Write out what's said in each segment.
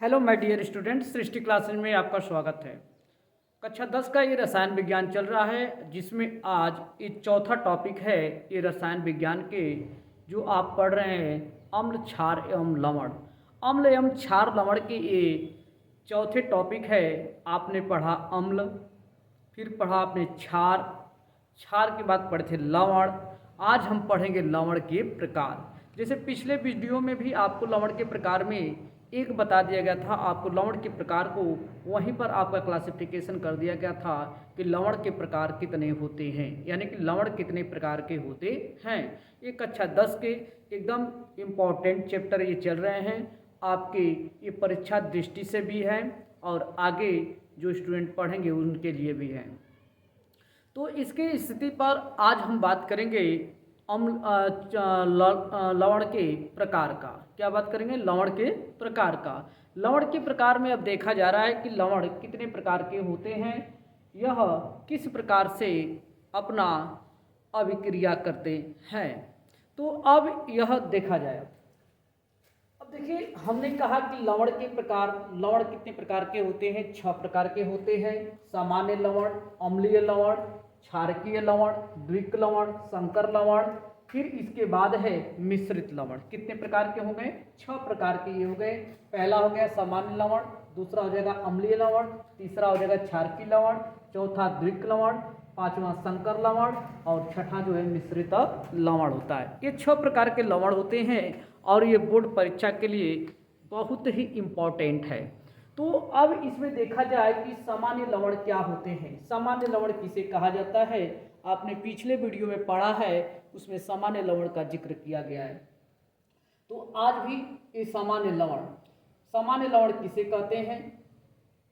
Hello my dear student, Srishti classes में आपका स्वागत है। कक्षा 10 का ये रसायन विज्ञान चल रहा है, जिसमें आज ये चौथा टॉपिक है। ये रसायन विज्ञान के जो आप पढ़ रहे हैं, अम्ल, क्षार एवं लवण। अम्ल एवं क्षार लवण के ये चौथे टॉपिक है। आपने पढ़ा अम्ल, फिर पढ़ा आपने क्षार, क्षार के बाद पढ़े थे लवण। आज हम पढ़ेंगे लवण के प्रकार। जैसे पिछले वीडियो में भी आपको लवण के प्रकार में एक बता दिया गया था, आपको लवण के प्रकार को वहीं पर आपका क्लासिफिकेशन कर दिया गया था कि लवण के प्रकार कितने होते हैं, यानी कि लवण कितने प्रकार के होते हैं। ये कक्षा 10 के एकदम इम्पॉर्टेंट चैप्टर ये चल रहे हैं आपके, ये परीक्षा दृष्टि से भी है और आगे जो स्टूडेंट पढ़ेंगे उनके लिए भी है। तो इसके स्थिति पर आज हम बात करेंगे लवण के प्रकार का। क्या बात करेंगे? लवण के प्रकार का। लवण के प्रकार में अब देखा जा रहा है कि लवण कितने प्रकार के होते हैं, यह किस प्रकार से अपना अभिक्रिया करते हैं। तो अब यह देखा जाए। अब देखिए, हमने कहा कि लवण के प्रकार, लवण कितने प्रकार के होते हैं? 6 प्रकार के होते हैं। सामान्य लवण, अम्लीय लवण, क्षारकीय लवण, द्विक लवण, संकर लवण, फिर इसके बाद है मिश्रित लवण। कितने प्रकार के हो गए? 6 प्रकार के ये हो गए। पहला हो गया सामान्य लवण, दूसरा हो जाएगा अम्लीय लवण, तीसरा हो जाएगा क्षारकीय लवण, चौथा द्विक लवण, पांचवा संकर लवण और छठा जो है मिश्रित लवण होता है। ये 6 प्रकार के लवण होते हैं और ये बोर्ड परीक्षा के लिए बहुत ही इम्पोर्टेंट है। तो अब इसमें देखा जाए कि सामान्य लवण क्या होते हैं। सामान्य लवण किसे कहा जाता है? आपने पिछले वीडियो में पढ़ा है, उसमें सामान्य लवण का जिक्र किया गया है। तो आज भी ये सामान्य लवण किसे कहते हैं?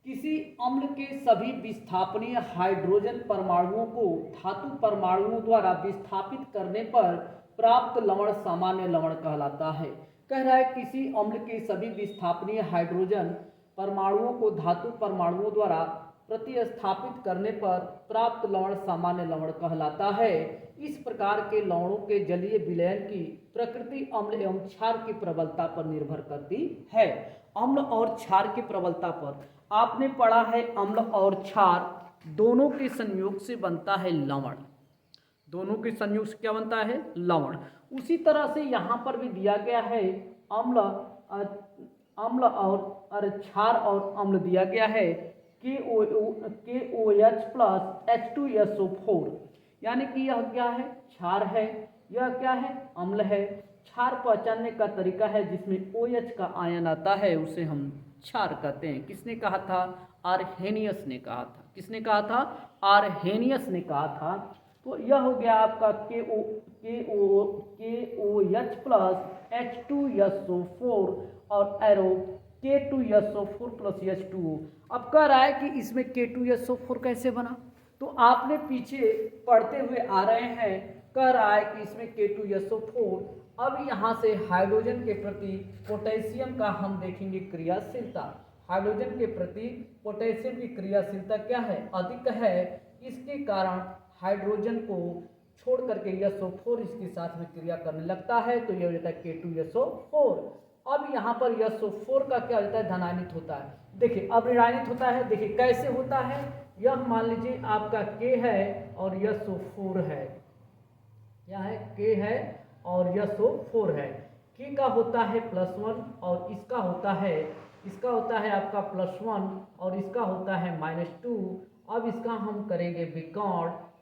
किसी अम्ल के सभी विस्थापनीय हाइड्रोजन परमाणुओं को धातु परमाणुओं द्वारा विस्थापित करने पर प्राप्त लवण सामान्य लवण कहलाता है। कह रहा है किसी अम्ल के सभी विस्थापनीय हाइड्रोजन परमाणुओं को धातु परमाणुओं द्वारा प्रतिस्थापित करने पर प्राप्त लवण सामान्य लवण कहलाता है। इस प्रकार के लवणों के जलीय विलयन की प्रकृति अम्ल एवं क्षार की प्रबलता पर निर्भर करती है। अम्ल और क्षार की प्रबलता पर आपने पढ़ा है, अम्ल और क्षार दोनों के संयोग से बनता है लवण। दोनों के संयोग से क्या बनता है? लवण। उसी तरह से यहाँ पर भी दिया गया है, अम्ल और क्षार और अम्ल दिया गया है KOH प्लस H2SO4, यानी कि यह क्या है? क्षार है। यह क्या है? अम्ल है। क्षार पहचानने का तरीका है जिसमें OH का आयन आता है, उसे हम क्षार कहते हैं। किसने कहा था? आर्हेनियस ने कहा था। किसने कहा था? आर्हेनियस ने कहा था। तो यह हो गया आपका KOH प्लस H2SO4 और एरो K2SO4 प्लस H2O। अब कह रहा है कि इसमें K2SO4 कैसे बना? तो आपने पीछे पढ़ते हुए आ रहे हैं, कह रहा है कि इसमें K2SO4। अब यहाँ से हाइड्रोजन के प्रति पोटेशियम का हम देखेंगे क्रियाशीलता। हाइड्रोजन के प्रति पोटेशियम की क्रियाशीलता क्या है? अधिक है। इसके कारण हाइड्रोजन को छोड़ करके SO4 इसके साथ में क्रिया करने लगता है, तो यह हो जाता है K2SO4। अब यहाँ पर SO4 का क्या होता है? धनायनित होता है। देखिए, अब ऋणायनित होता है। देखिए कैसे होता है? यह मान लीजिए आपका K है और SO4 है। क्या है? K है और SO4 है। K का होता है +1 और इसका होता है आपका +1 और इसका होता है -2। अब इसका हम करेंगे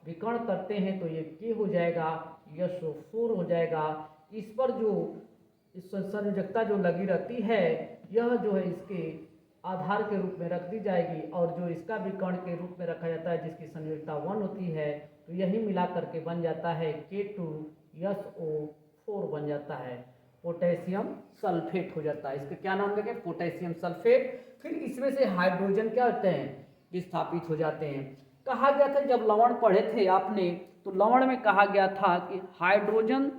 विकर्ण करते हैं तो ये K हो जाएगा, SO4 हो जाएगा। इस पर जो संयोजकता जो लगी रहती है, यह जो है इसके आधार के रूप में रख दी जाएगी और जो इसका विकर्ण के रूप में रखा जाता है जिसकी संयोजकता 1 होती है, तो यही मिला करके बन जाता है K2SO4 बन जाता है। पोटेशियम सल्फेट हो जाता है। इसका क्या नाम देंगे? Potassium sulphate. फिर इसमें से हाइड्रोजन क्या होते हैं? विस्थापित हो जाते हैं। कहा गया था जब लवण पढ़े थे आपने, तो लवण में कहा गया था कि हाइड्रोजन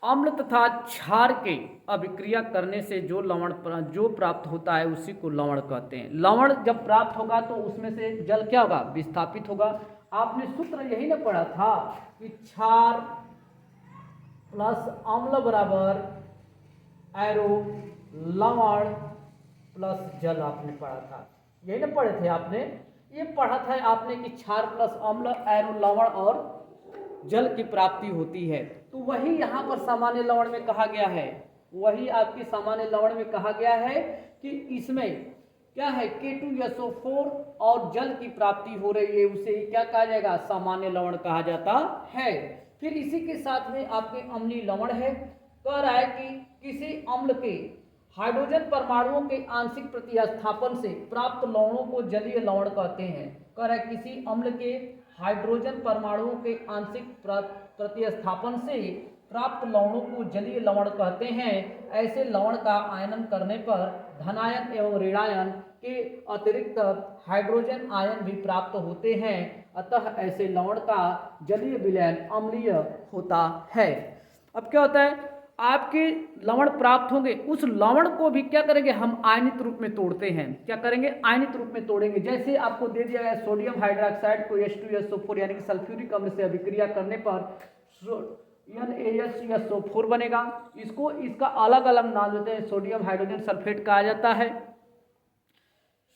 अम्ल तथा क्षार के अभिक्रिया करने से जो लवण जो प्राप्त होता है उसी को लवण कहते हैं। लवण जब प्राप्त होगा तो उसमें से जल क्या होगा? विस्थापित होगा। आपने सूत्र यही ना पढ़ा था कि क्षार प्लस अम्ल बराबर एरो लवण प्लस जल आपने पढ़ा था, यही ना पढ़े थे आपने, ये पढ़ा था आपने कि क्षार प्लस अम्ल एरो लवण और जल की प्राप्ति होती है। तो वही यहाँ पर सामान्य लवण में कहा गया है, वही आपकी सामान्य लवण में कहा गया है कि इसमें क्या है K2SO4 और जल की प्राप्ति हो रही है, उसे क्या कहा जाएगा, सामान्य लवण कहा जाता है। फिर इसी के साथ में आपके अम्लीय लवण है। कह रहा है कि किसी अम्ल के हाइड्रोजन परमाणुओं के आंशिक प्रतिस्थापन से प्राप्त लवणों को जलीय लवण कहते हैं। कह रहा है किसी अम्ल के हाइड्रोजन परमाणुओं के आंशिक प्रतिस्थापन से प्राप्त लवणों को जलीय लवण कहते हैं। ऐसे लवण का आयनन करने पर धनायन एवं ऋणायन के अतिरिक्त हाइड्रोजन आयन भी प्राप्त होते हैं, अतः ऐसे लवण का जलीय विलयन अम्लीय होता है। अब क्या होता है, आपके लवण प्राप्त होंगे, उस लवण को भी क्या करेंगे हम आयनित रूप में तोड़ते हैं। क्या करेंगे, आयनित रूप में तोड़ेंगे। जैसे आपको दे दिया गया सोडियम हाइड्रोक्साइड को H2SO4 यानी कि सल्फ्यूरिक अम्ल से अभिक्रिया करने पर NaHCSO4 बनेगा। इसको इसका अलग अलग नाम देते हैं, सोडियम हाइड्रोजन सल्फेट कहा जाता है,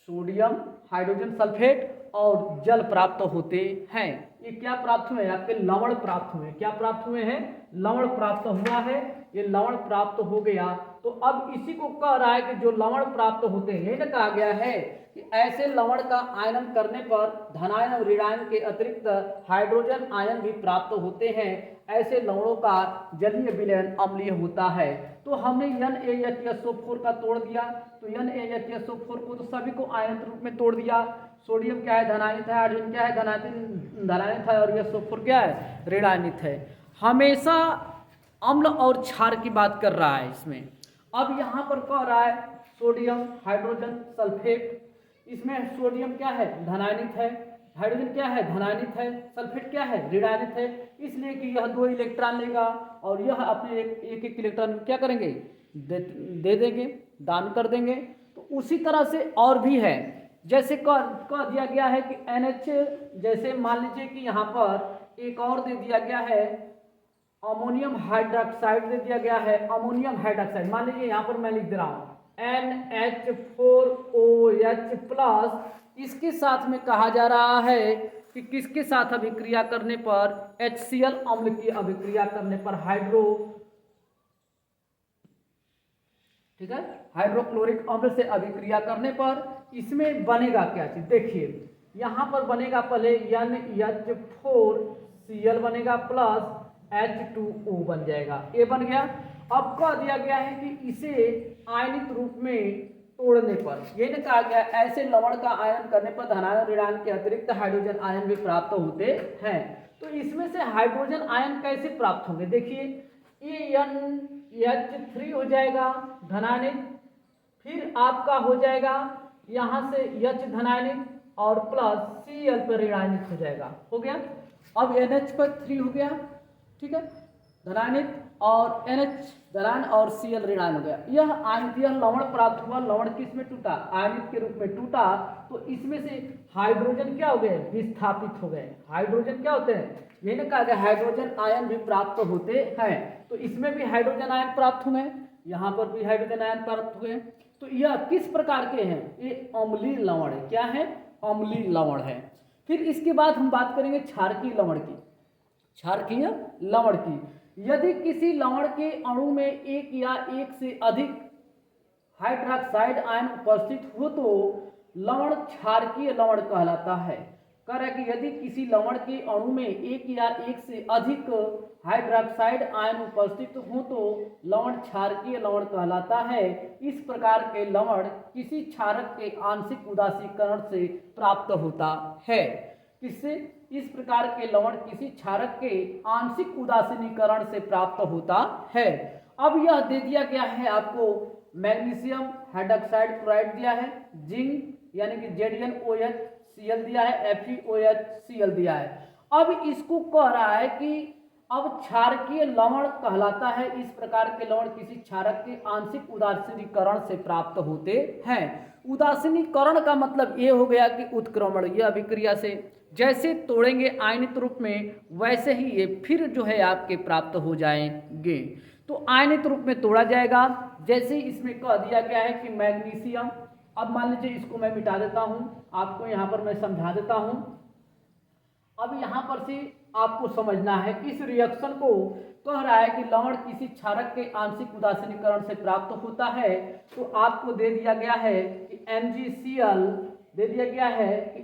सोडियम हाइड्रोजन सल्फेट और जल प्राप्त होते हैं। ये क्या प्राप्त हुए, आपके लवण प्राप्त हुए। क्या प्राप्त हुए हैं, लवण प्राप्त हुआ है। ये लवण प्राप्त हो गया तो अब इसी को कह रहा है कि जो लवण प्राप्त होते हैं, यही ना कहा गया है कि ऐसे लवण का आयनन करने पर धनायन और ऋणायन के अतिरिक्त हाइड्रोजन आयन भी प्राप्त होते हैं। ऐसे लवणों का जलीय विलयन अम्लीय होता है। तो हमने NaHCSO4 का तोड़ दिया, तो NaHCSO4 को तो सभी को आयनित रूप में तोड़ दिया। सोडियम क्या है, धनायनित है, हाइड्रोजन क्या है, धनायनित है, और यह SO4 क्या है, ऋणायनित है। हमेशा अम्ल और क्षार की बात कर रहा है इसमें। अब यहाँ पर कह रहा है सोडियम हाइड्रोजन सल्फेट, इसमें सोडियम क्या है, धनायनित है, हाइड्रोजन क्या है, धनायनित है, सल्फेट क्या है, ऋणायनित है, इसलिए कि यह 2 इलेक्ट्रॉन लेगा और यह अपने एक इलेक्ट्रॉन क्या करेंगे, दे देंगे, दान कर देंगे। तो उसी तरह से और भी है, जैसे कह दिया गया है कि NH, जैसे मान लीजिए कि यहाँ पर एक और दे दिया गया है अमोनियम हाइड्रोक्साइड दे दिया गया है, अमोनियम हाइड्रोक्साइड, मान लीजिए यहाँ पर मैं लिख दे रहा हूँ NH4OH प्लस, इसके साथ में कहा जा रहा है कि किसके साथ अभिक्रिया करने पर, HCl अम्ल की अभिक्रिया करने पर ठीक है, हाइड्रोक्लोरिक अम्ल से अभिक्रिया करने पर इसमें बनेगा क्या चीज, देखिए यहाँ पर बनेगा पहले NH4Cl बनेगा प्लस H2O बन जाएगा, ये बन गया। अब कह दिया गया है कि इसे आयनित रूप में तोड़ने पर, ये न कहा गया ऐसे लवण का आयन करने पर धनायन ऋणायन के अतिरिक्त हाइड्रोजन आयन भी प्राप्त होते हैं। तो इसमें से हाइड्रोजन आयन कैसे प्राप्त होंगे, देखिए NH3 हो जाएगा धनायनित, फिर आपका हो जाएगा यहाँ से H धनायनित और प्लस Cl पर ऋणायनित हो जाएगा, हो गया। अब NH पर 3 हो गया, ठीक है, धनायनित और NH धनायन और Cl ऋणायन हो गया। यह आयनित, यह लवण प्राप्त हुआ, लवण किस में टूटा, आयनित के रूप में टूटा। तो इसमें से हाइड्रोजन क्या हो गए, विस्थापित हो गए। हाइड्रोजन क्या होते हैं, ये ना कहा गया हाइड्रोजन आयन भी प्राप्त होते हैं। तो इसमें भी हाइड्रोजन आयन प्राप्त हुए, यहाँ पर भी हाइड्रोजन आयन प्राप्त हुए। तो यह किस प्रकार के हैं, ये अम्लीय लवण है। क्या है, अम्लीय लवण है। फिर इसके बाद हम बात करेंगे क्षारकीय लवण की, क्षारकीय लवण की। यदि किसी लवण के अणु में एक या एक से अधिक हाइड्रोक्साइड आयन उपस्थित हो तो लवण क्षारकीय लवण कहलाता है। कह रहा है कि यदि किसी लवण के अणु में एक या एक से अधिक हाइड्रोक्साइड आयन उपस्थित हो तो लवण क्षारकीय लवण कहलाता है। इस प्रकार के लवण किसी क्षारक के आंशिक उदासीकरण से प्राप्त होता है। किससे, इस प्रकार के लवण किसी क्षारक के आंशिक उदासीनीकरण से प्राप्त होता है। अब यह दे दिया गया है आपको मैग्नीशियम हाइड्रोक्साइड क्लोराइड दिया है, जिंक यानी कि ZnOH Cl दिया है, FeOH Cl दिया है। अब इसको कह रहा है कि अब क्षारकीय लवण कहलाता है। इस प्रकार के लवण किसी क्षारक के आंशिक उदासीनीकरण से प्राप्त होते हैं। उदासीनीकरण का मतलब ये हो गया कि उत्क्रमण, यह अभिक्रिया से जैसे तोड़ेंगे आयनित रूप में वैसे ही ये फिर जो है आपके प्राप्त हो जाएंगे। तो आयनित रूप में तोड़ा जाएगा। जैसे इसमें कह दिया गया है कि मैग्नीशियम, अब मान लीजिए इसको मैं मिटा देता हूँ, आपको यहाँ पर मैं समझा देता हूँ। अब यहाँ पर से आपको समझना है, इस रिएक्शन को कह रहा है कि लवण किसी क्षारक के आंशिक उदासीनीकरण से प्राप्त होता है। तो आपको दे दिया गया है कि MgCl, दे दिया गया है कि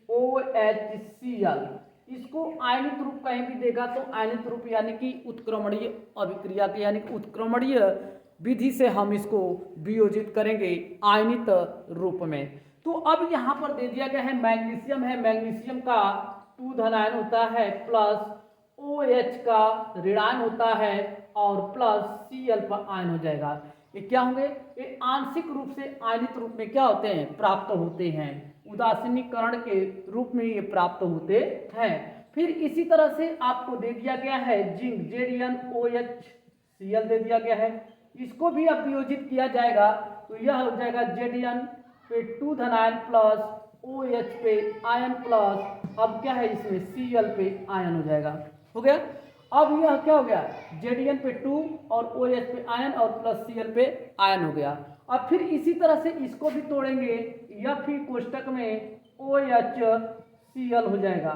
MgOHCl। इसको आयनित रूप कहीं भी देगा तो आयनित रूप यानी कि उत्क्रमणीय अभिक्रिया के यानी कि उत्क्रमणीय विधि से हम इसको वियोजित करेंगे आयनित रूप में। तो अब यहाँ पर दे दिया गया है मैग्नीशियम है, मैग्नीशियम का 2 धनायन होता है प्लस OH का ऋणायन होता है और प्लस Cl पर आयन हो जाएगा। ये क्या होंगे, ये आंशिक रूप से आयनित रूप में क्या होते हैं, प्राप्त होते हैं, उदासीनीकरण के रूप में ये प्राप्त होते हैं। फिर इसी तरह से आपको दे दिया गया है जिंक, ZnOHCl दे दिया गया है, इसको भी अब वियोजित किया जाएगा तो यह हो जाएगा Zn पे 2 धनायन प्लस OH पे आयन प्लस अब क्या है इसमें Cl पे आयन हो जाएगा, हो गया। अब यह क्या हो गया, Zn पे 2 और OH पे आयन और प्लस Cl पे आयन हो गया। अब फिर इसी तरह से इसको भी तोड़ेंगे, यह फिर कोष्टक में OHCl हो जाएगा।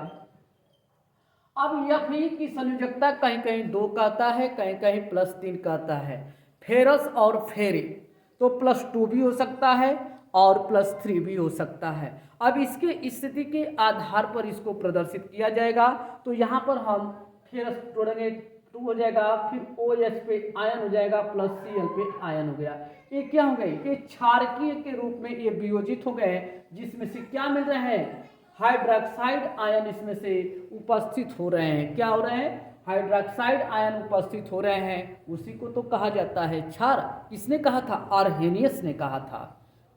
अब यह की संयोजकता कहीं कहीं 2 कहता है, कहीं कहीं +3 कहता है। फेरस और फेरी तो +2 भी हो सकता है और +3 भी हो सकता है। अब इसके स्थिति के आधार पर इसको प्रदर्शित किया जाएगा। तो यहाँ पर हम फेरस तोड़ेंगे, 2 हो जाएगा, फिर OH पे आयन हो जाएगा प्लस Cl पे आयन हो गया। ये क्या हो गए, ये क्षारकीय के रूप में ये वियोजित हो गए, जिसमें से क्या मिल रहे हैं, हाइड्रोक्साइड आयन इसमें से उपस्थित हो रहे हैं। क्या हो रहे हैं, हाइड्रोक्साइड आयन उपस्थित हो रहे हैं। उसी को तो कहा जाता है क्षार। किसने कहा था, आर्हेनियस ने कहा था,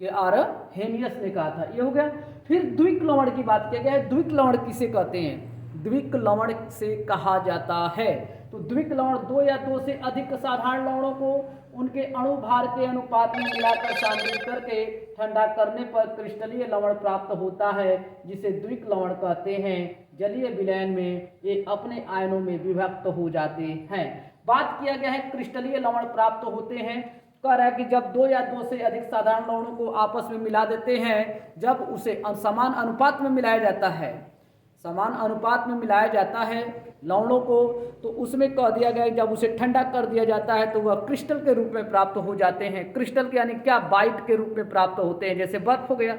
कि आर्हेनियस ने कहा था। ये हो गया। फिर द्विक लवण की बात किया गया है। द्विक लवण किसे कहते हैं, द्विक लवण से कहा जाता है। तो द्विक लवण 2 या 2 से अधिक साधारण लवणों को उनके अणु भार के अनुपात में मिलाकर सांद्रित करके ठंडा करने पर क्रिस्टलीय लवण प्राप्त होता है, जिसे द्विक लवण कहते हैं। जलीय विलयन में ये अपने आयनों में विभक्त हो जाते हैं। बात किया गया है क्रिस्टलीय लवण प्राप्त होते हैं, कह रहा है कि जब 2 या 2 से अधिक साधारण लवणों को आपस में मिला देते हैं, जब उसे समान अनुपात में मिलाया जाता है, समान अनुपात में मिलाया जाता है लवणों को, तो उसमें कह दिया गया जब उसे ठंडा कर दिया जाता है तो वह क्रिस्टल के रूप में प्राप्त हो जाते हैं। क्रिस्टल के यानी क्या, बाइट के रूप में प्राप्त होते हैं। जैसे बर्फ हो गया,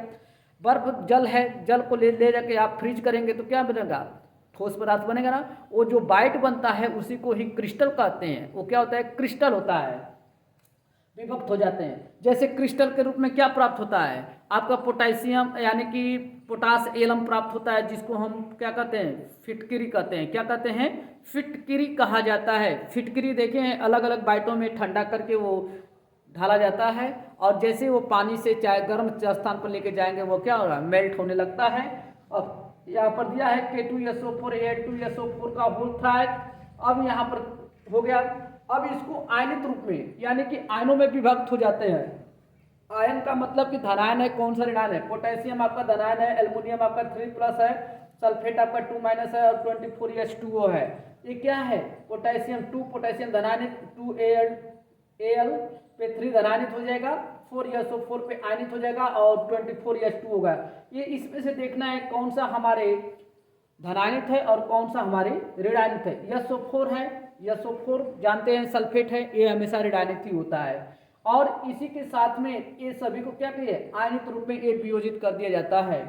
बर्फ जल है, जल को ले जाके आप फ्रीज करेंगे तो क्या बनेगा, ठोस पदार्थ बनेगा ना। वो जो बाइट बनता है उसी को ही क्रिस्टल कहते हैं। वो क्या होता है, क्रिस्टल होता है, विभक्त हो जाते हैं। जैसे क्रिस्टल के रूप में क्या प्राप्त होता है, आपका पोटेशियम यानी कि पोटास एलम प्राप्त होता है, जिसको हम क्या कहते हैं, फिटकिरी कहते हैं। क्या कहते हैं, फिटकिरी कहा जाता है। फिटकिरी देखें, अलग अलग बाइटों में ठंडा करके वो ढाला जाता है, और जैसे वो पानी से चाहे गर्म स्थान पर लेके जाएंगे वो क्या होगा, मेल्ट होने लगता है। अब यहाँ पर दिया है K2SO4 Al2SO4 का होल थ्राइड। अब यहाँ पर हो गया। अब इसको आयनित रूप में यानी कि आयनों में विभक्त हो जाते हैं। आयन का मतलब कि धनायन है, कौन सा ऋणायन है, पोटेशियम आपका धनायन है, एल्युमिनियम आपका 3+ है, सल्फेट आपका 2- है और 24H2O है। ये क्या है, पोटेशियम 2 पोटेशियम धनायनित, 2Al पे 3 धनायनित हो जाएगा, 4SO4 पे आयनित हो जाएगा और 24H2 होगा। ये इसमें से देखना है कौन सा हमारे धनायनित है और कौन सा हमारे ऋणायनित है। SO4 है, SO4 जानते हैं सल्फेट है, ये हमेशा ऋणायनित ही होता है। और इसी के साथ में ये सभी को क्या किया, आयनित रूप में ये वियोजित कर दिया जाता है।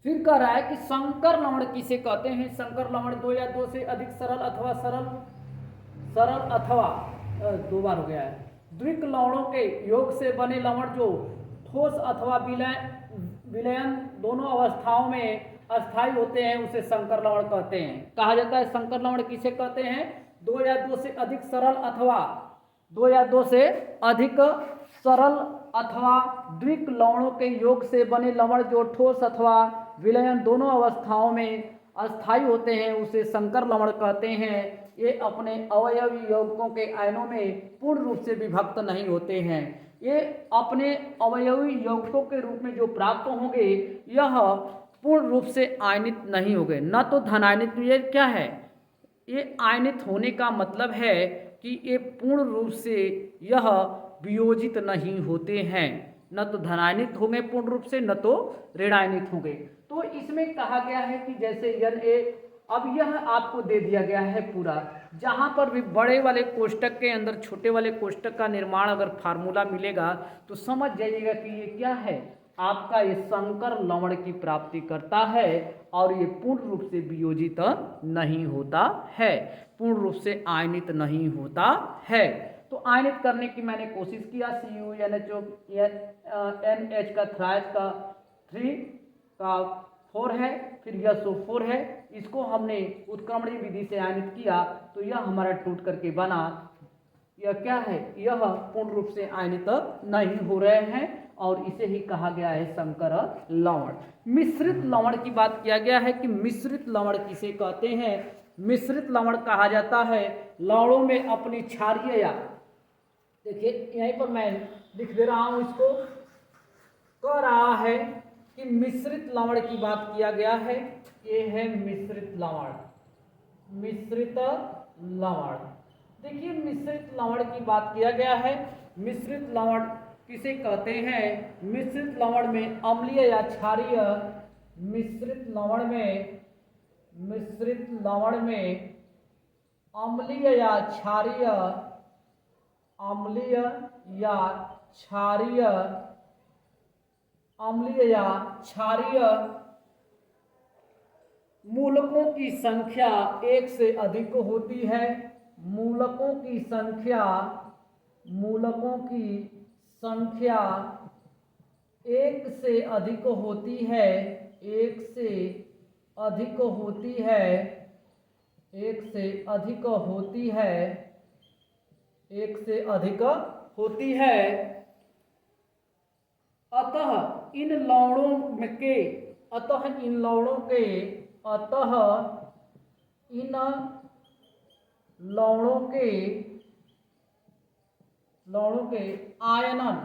फिर कह रहा है कि संकर लवण किसे कहते हैं। संकर लवण 2 या 2 से अधिक सरल अथवा 2 बार हो गया है, द्विक लवणों के योग से बने लवण जो ठोस अथवा विलयन दोनों अवस्थाओं में अस्थायी होते हैं, उसे संकर लवण कहते हैं। कहा जाता है संकर लवण किसे कहते हैं, 2 या 2 से अधिक सरल अथवा 2 या 2 से अधिक सरल अथवा द्विक लवणों के योग से बने लवण जो ठोस अथवा विलयन दोनों अवस्थाओं में अस्थायी होते हैं, उसे संकर लवण कहते हैं। ये अपने अवयवी यौगिकों के आयनों में पूर्ण रूप से विभक्त नहीं होते हैं। ये अपने अवयवी यौगिकों के रूप में जो प्राप्त होंगे, यह पूर्ण रूप से आयनित नहीं होंगे, न तो धनायनित। ये क्या है, ये आयनित होने का मतलब है कि ये पूर्ण रूप से यह वियोजित नहीं होते हैं, न तो धनायनित होंगे पूर्ण रूप से, न तो ऋणायनित होंगे। तो इसमें कहा गया है कि जैसे Na, अब यह आपको दे दिया गया है पूरा, जहाँ पर भी बड़े वाले कोष्टक के अंदर छोटे वाले कोष्टक का निर्माण अगर फार्मूला मिलेगा तो समझ जाइएगा कि ये क्या है, आपका ये संकर लवण की प्राप्ति करता है और ये पूर्ण रूप से वियोजित नहीं होता है, पूर्ण रूप से आयनित नहीं होता है। तो आयनित करने की मैंने कोशिश किया, CuNH NH का थ्राइस का 3 का 4 है, फिर यह SO4 है, इसको हमने उत्क्रमणीय विधि से आयनित किया तो यह हमारा टूट करके बना। यह क्या है, यह पूर्ण रूप से आयनित नहीं हो रहे हैं और इसे ही कहा गया है संकर लवण। मिश्रित लवण की बात किया गया है कि मिश्रित लवण किसे कहते हैं। मिश्रित लवण कहा जाता है लवणों में अपनी क्षारीय, या देखिए यहीं पर मैं लिख दे रहा हूं, इसको कह रहा है कि मिश्रित लवण की बात किया गया है। ये है मिश्रित लवण, मिश्रित लवण। देखिए मिश्रित लवण की बात किया गया है। मिश्रित लवण किसे कहते हैं, मिश्रित लवण में अम्लीय या क्षारीय, मिश्रित लवण में, मिश्रित लवण में अम्लीय या क्षारीय, अम्लीय या क्षारीय, अम्लीय या क्षारीय मूलकों की संख्या एक से अधिक होती है। मूलकों की संख्या, मूलकों की संख्या एक से अधिक होती है, एक से अधिक होती है, एक से अधिक होती है, एक से अधिक होती है। अतः इन लवणों के, अतः इन लवणों के, अतः इन लवणों के, लवणों के आयनन,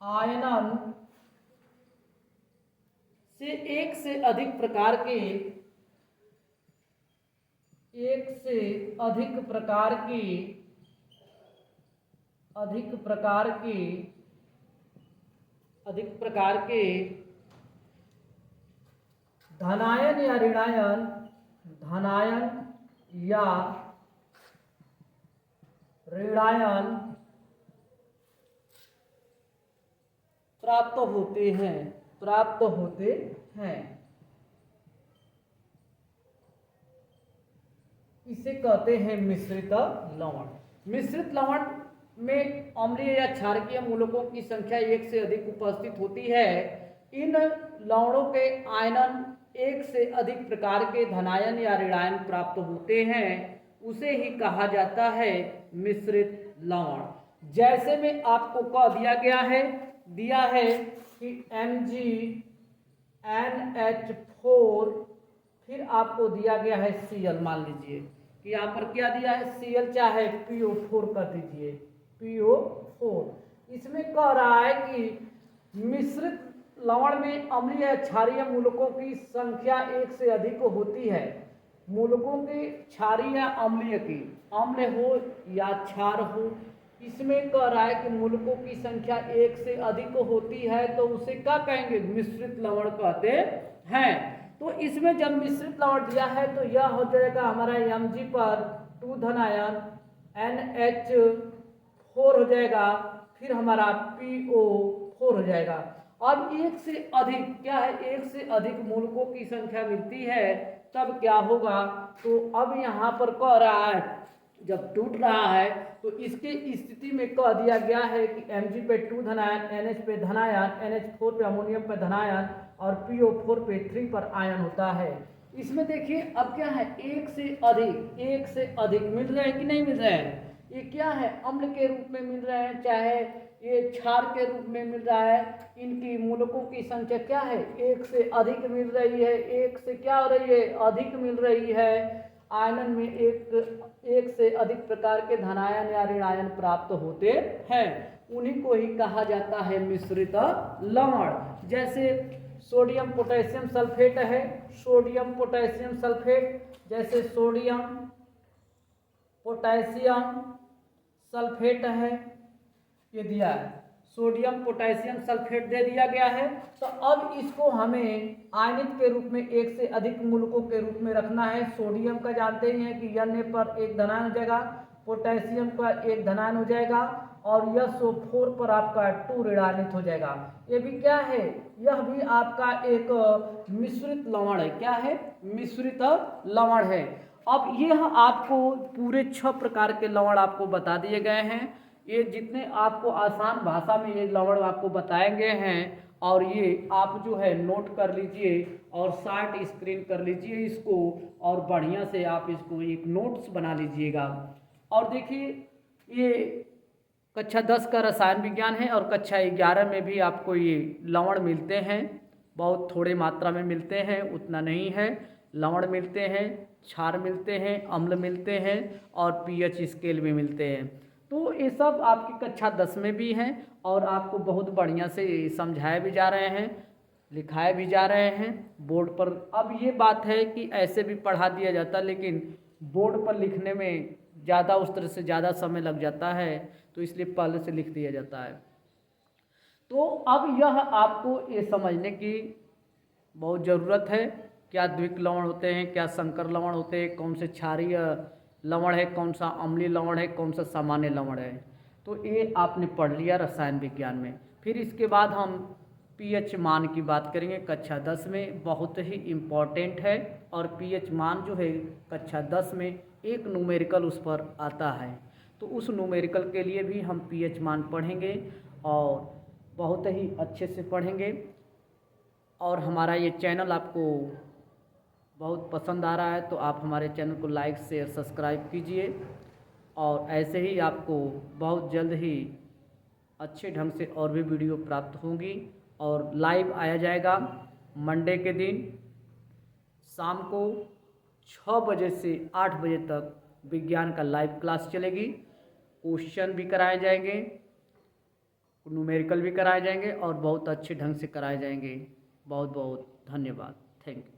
आयनन से एक से अधिक प्रकार के, एक से अधिक प्रकार के, अधिक प्रकार के, अधिक प्रकार के धनायन या ऋणायन, धनायन या ऋणायन प्राप्त होते हैं, प्राप्त होते हैं। इसे कहते हैं मिश्रित लवण। मिश्रित लवण में अम्लीय या क्षारकीय मूलकों की संख्या एक से अधिक उपस्थित होती है। इन लवणों के आयनन एक से अधिक प्रकार के धनायन या ऋणायन प्राप्त होते हैं, उसे ही कहा जाता है मिश्रित लवण। जैसे में आपको कह दिया गया है, दिया है कि MgNH4, फिर आपको दिया गया है Cl, मान लीजिए कि यहाँ पर क्या दिया है Cl, चाहे PO4 कर दीजिए, PO4। इसमें कह रहा है कि मिश्रित लवण में अम्लीय या क्षारीय मूलकों की संख्या एक से अधिक होती है। मूलकों की क्षारीय या अम्लीय की, अम्ल हो या क्षार हो, इसमें कह रहा है कि मूलकों की संख्या एक से अधिक होती है तो उसे क्या कहेंगे, मिश्रित लवण कहते हैं। तो इसमें जब मिश्रित लवण दिया है तो यह हो जाएगा हमारा Mg पर 2 धनायन, NH4 हो जाएगा, फिर हमारा PO4 हो जाएगा। अब एक से अधिक क्या है, एक से अधिक मूलकों की संख्या मिलती है तब क्या होगा, तो अब यहाँ पर कह रहा है जब टूट रहा है तो इसके स्थिति में कह दिया गया है कि Mg पे 2 धनायन, NH पे धनायन, NH4 पे अमोनियम पे धनायन और PO4 पे 3 पर आयन होता है। इसमें देखिए अब क्या है, एक से अधिक, एक से अधिक मिल रहे हैं कि नहीं मिल रहे हैं। ये क्या है, अम्ल के रूप में मिल रहे हैं, चाहे ये क्षार के रूप में मिल रहा है। इनकी मूलकों की संख्या क्या है, एक से अधिक मिल रही है, एक से क्या हो रही है, अधिक मिल रही है। आयनन में एक से अधिक प्रकार के धनायन या ऋणायन प्राप्त होते हैं, उन्हीं को ही कहा जाता है मिश्रित लवण। जैसे सोडियम पोटेशियम सल्फेट है, सोडियम पोटेशियम सल्फेट, जैसे सोडियम पोटेशियम सल्फेट है, ये दिया है, सोडियम पोटेशियम सल्फेट दे दिया गया है। तो अब इसको हमें आयनित के रूप में एक से अधिक मूलकों के रूप में रखना है। सोडियम का जानते ही हैं कि N पर एक धनायन हो जाएगा, पोटेशियम का एक धनायन हो जाएगा और SO4 पर आपका 2 ऋणायनित हो जाएगा। ये भी क्या है, यह भी आपका एक मिश्रित लवण है। क्या है, मिश्रित लवण है। अब यह आपको पूरे 6 प्रकार के लवण आपको बता दिए गए हैं। ये जितने आपको आसान भाषा में ये लवण आपको बताए गए हैं और ये आप जो है नोट कर लीजिए और शार्ट स्क्रीन कर लीजिए इसको और बढ़िया से आप इसको एक नोट्स बना लीजिएगा। और देखिए ये कक्षा 10 का रसायन विज्ञान है और कक्षा 11 में भी आपको ये लवण मिलते हैं, बहुत थोड़े मात्रा में मिलते हैं, उतना नहीं है। लवण मिलते हैं, क्षार मिलते हैं, अम्ल मिलते हैं और पीएच स्केल भी मिलते हैं। तो ये सब आपकी कक्षा 10 में भी हैं और आपको बहुत बढ़िया से समझाए भी जा रहे हैं, लिखाए भी जा रहे हैं बोर्ड पर। अब ये बात है कि ऐसे भी पढ़ा दिया जाता लेकिन बोर्ड पर लिखने में ज़्यादा उस तरह से ज़्यादा समय लग जाता है, तो इसलिए पहले से लिख दिया जाता है। तो अब यह आपको ये समझने की बहुत ज़रूरत है, क्या द्विक लवण होते हैं, क्या संकर लवण होते हैं, कौन से क्षारीय लवण है, कौन सा अम्लीय लवण है, कौन सा सामान्य लवण है। तो ये आपने पढ़ लिया रसायन विज्ञान में। फिर इसके बाद हम पीएच मान की बात करेंगे कक्षा 10 में, बहुत ही इम्पॉर्टेंट है। और पीएच मान जो है कक्षा 10 में एक न्यूमेरिकल उस पर आता है, तो उस न्यूमेरिकल के लिए भी हम पीएच मान पढ़ेंगे और बहुत ही अच्छे से पढ़ेंगे। और हमारा ये चैनल आपको बहुत पसंद आ रहा है तो आप हमारे चैनल को लाइक शेयर सब्सक्राइब कीजिए और ऐसे ही आपको बहुत जल्द ही अच्छे ढंग से और भी वीडियो प्राप्त होंगी। और लाइव आया जाएगा मंडे के दिन शाम को 6 बजे से 8 बजे तक विज्ञान का लाइव क्लास चलेगी। क्वेश्चन भी कराए जाएंगे, न्यूमेरिकल भी कराए जाएंगे और बहुत अच्छे ढंग से कराए जाएंगे। बहुत बहुत धन्यवाद, थैंक यू।